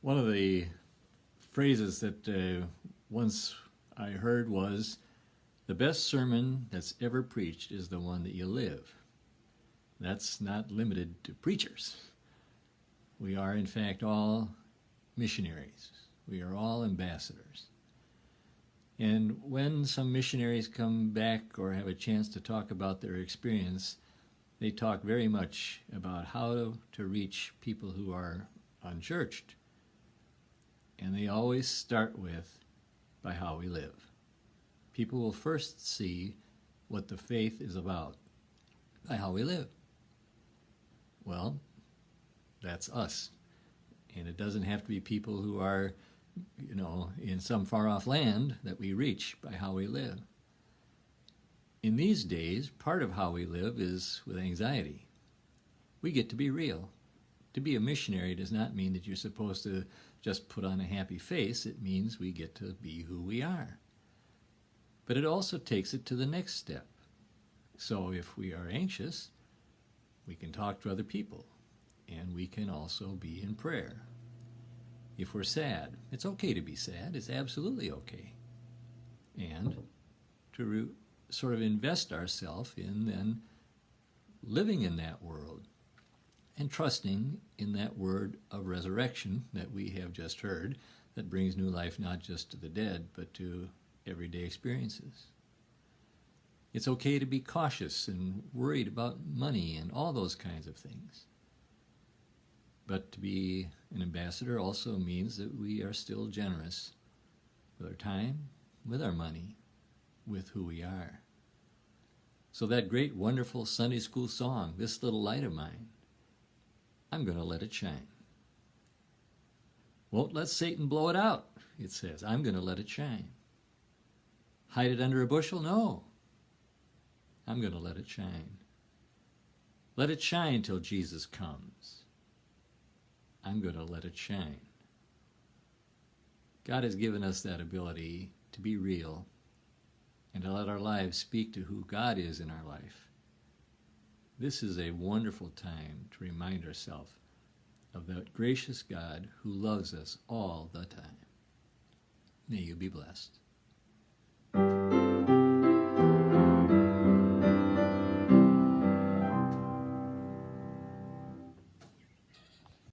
One of the phrases that once I heard was, the best sermon that's ever preached is the one that you live. That's not limited to preachers. We are, in fact, all missionaries. We are all ambassadors. And when some missionaries come back or have a chance to talk about their experience, they talk very much about how to reach people who are unchurched. And they always start with, by how we live. People will first see what the faith is about by how we live. Well, that's us. And it doesn't have to be people who are, in some far-off land that we reach by how we live. In these days, part of how we live is with anxiety. We get to be real. To be a missionary does not mean that you're supposed to just put on a happy face. It means we get to be who we are. But it also takes it to the next step. So if we are anxious, we can talk to other people, and we can also be in prayer. If we're sad, it's okay to be sad. It's absolutely okay. And to sort of invest ourselves in then living in that world and trusting in that word of resurrection that we have just heard that brings new life not just to the dead, but to everyday experiences. It's okay to be cautious and worried about money and all those kinds of things. But to be an ambassador also means that we are still generous with our time, with our money, with who we are. So that great, wonderful Sunday school song, This Little Light of Mine, I'm going to let it shine. Won't let Satan blow it out, it says. I'm going to let it shine. Hide it under a bushel? No. I'm going to let it shine. Let it shine till Jesus comes. I'm going to let it shine. God has given us that ability to be real and to let our lives speak to who God is in our life. This is a wonderful time to remind ourselves of that gracious God who loves us all the time. May you be blessed.